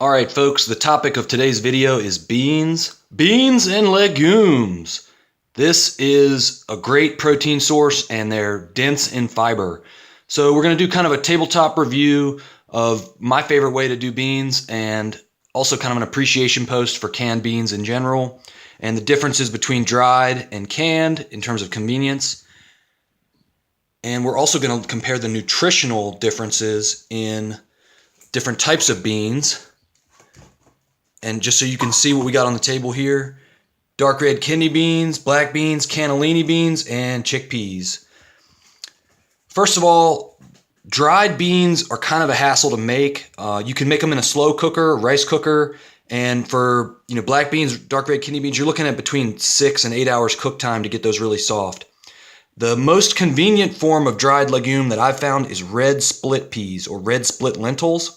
All right, folks, the topic of today's video is beans. Beans and legumes. This is a great protein source and they're dense in fiber. So we're going to do kind of a tabletop review of my favorite way to do beans and also kind of an appreciation post for canned beans in general and the differences between dried and canned in terms of convenience. And we're also going to compare the nutritional differences in different types of beans. And just so you can see what we got on the table here, dark red kidney beans, black beans, cannellini beans, and chickpeas. First of all, dried beans are kind of a hassle to make. You can make them in a slow cooker, rice cooker, and for black beans, dark red kidney beans, you're looking at between 6 and 8 hours cook time to get those really soft. The most convenient form of dried legume that I've found is red split peas or red split lentils.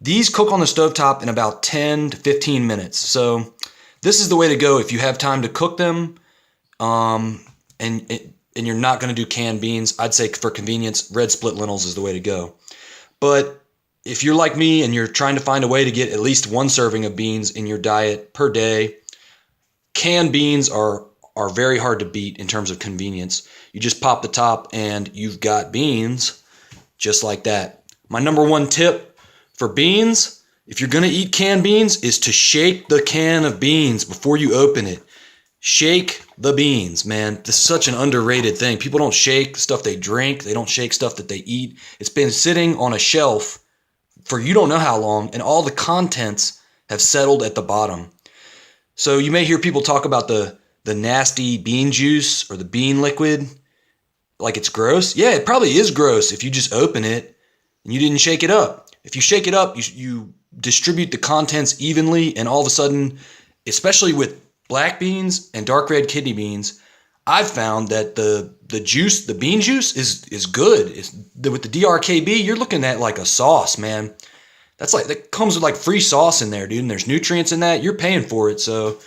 These cook on the stovetop in about 10 to 15 minutes. So this is the way to go if you have time to cook them and you're not going to do canned beans. I'd say for convenience, red split lentils is the way to go. But if you're like me and you're trying to find a way to get at least one serving of beans in your diet per day, canned beans are very hard to beat in terms of convenience. You just pop the top and you've got beans just like that. My number one tip for beans, if you're going to eat canned beans, is to shake the can of beans before you open it. Shake the beans, man. This is such an underrated thing. People don't shake stuff they drink. They don't shake stuff that they eat. It's been sitting on a shelf for you don't know how long, and all the contents have settled at the bottom. So you may hear people talk about the nasty bean juice or the bean liquid like it's gross. Yeah, it probably is gross if you just open it and you didn't shake it up. If you shake it up, you distribute the contents evenly, and all of a sudden, especially with black beans and dark red kidney beans, I've found that the juice, the bean juice, is good. With the DRKB, you're looking at like a sauce, man. That comes with like free sauce in there, dude. And there's nutrients in that. You're paying for it, so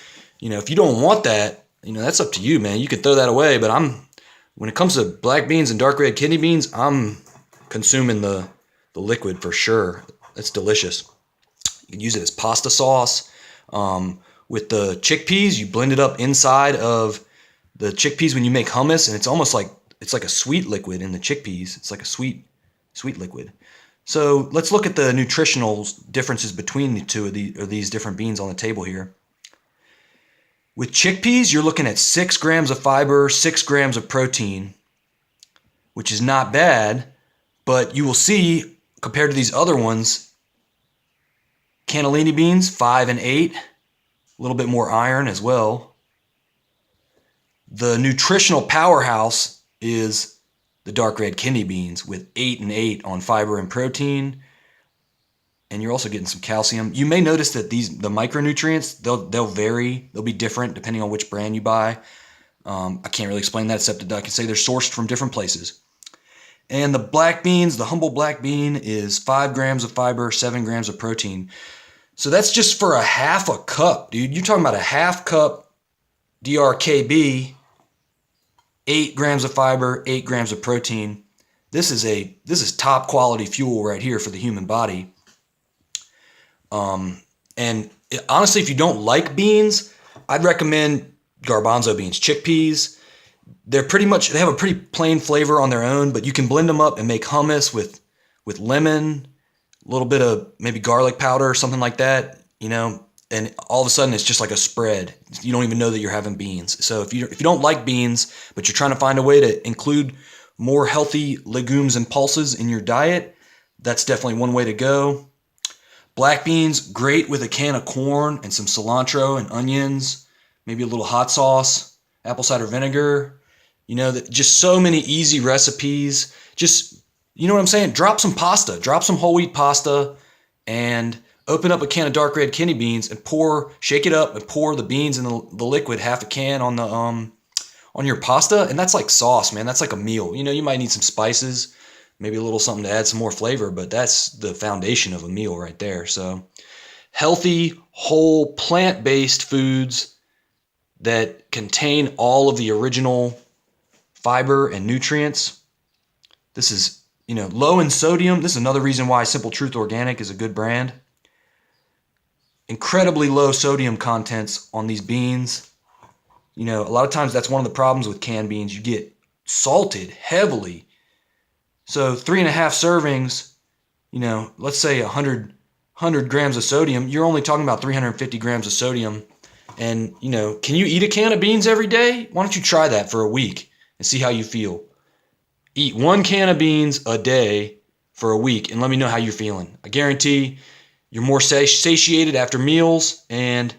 if you don't want that, that's up to you, man. You can throw that away. But when it comes to black beans and dark red kidney beans, I'm consuming the liquid for sure. It's delicious. You can use it as pasta sauce. With the chickpeas, you blend it up inside of the chickpeas when you make hummus, and it's almost like a sweet liquid in the chickpeas. It's like a sweet liquid. So let's look at the nutritional differences between the two of these different beans on the table here. With chickpeas, you're looking at 6 grams of fiber, 6 grams of protein, which is not bad, but you will see compared to these other ones, cannellini beans, 5 and 8, a little bit more iron as well. The nutritional powerhouse is the dark red kidney beans with 8 and 8 on fiber and protein, and you're also getting some calcium. You may notice that the micronutrients, they'll vary. They'll be different depending on which brand you buy. I can't really explain that except that I can say they're sourced from different places. And the black beans, the humble black bean, is 5 grams of fiber, 7 grams of protein. So that's just for a half a cup, dude. You're talking about a half cup DRKB, 8 grams of fiber, 8 grams of protein. This is top quality fuel right here for the human body. Honestly, if you don't like beans, I'd recommend garbanzo beans, chickpeas. They have a pretty plain flavor on their own, but you can blend them up and make hummus with lemon, a little bit of maybe garlic powder or something like that, and all of a sudden it's just like a spread. You don't even know that you're having beans. So if you don't like beans, but you're trying to find a way to include more healthy legumes and pulses in your diet, that's definitely one way to go. Black beans, great with a can of corn and some cilantro and onions, maybe a little hot sauce, apple cider vinegar. Just so many easy recipes. Just, you know what I'm saying? Drop some pasta, drop some whole wheat pasta, and open up a can of dark red kidney beans and shake it up and pour the beans in the liquid, half a can on your pasta, and that's like sauce, man. That's like a meal. You might need some spices, maybe a little something to add some more flavor, but that's the foundation of a meal right there. So, healthy, whole, plant-based foods that contain all of the original fiber and nutrients. This is, low in sodium. This is another reason why Simple Truth Organic is a good brand. incredibly low sodium contents on these beans. You know, a lot of times that's one of the problems with canned beans. You get salted heavily. So 3.5 servings, you know, let's say 100 grams of sodium, you're only talking about 350 grams of sodium. And, you know, can you eat a can of beans every day? Why don't you try that for a week and see how you feel? Eat 1 can of beans a day for a week and let me know how you're feeling. I guarantee you're more satiated after meals, and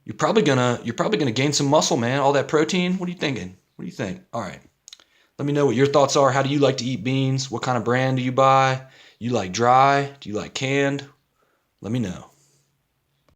you're probably gonna gain some muscle, man. All that protein. What are you thinking? What do you think? All right. Let me know what your thoughts are. How do you like to eat beans? What kind of brand do you buy? You like dry? Do you like canned? Let me know.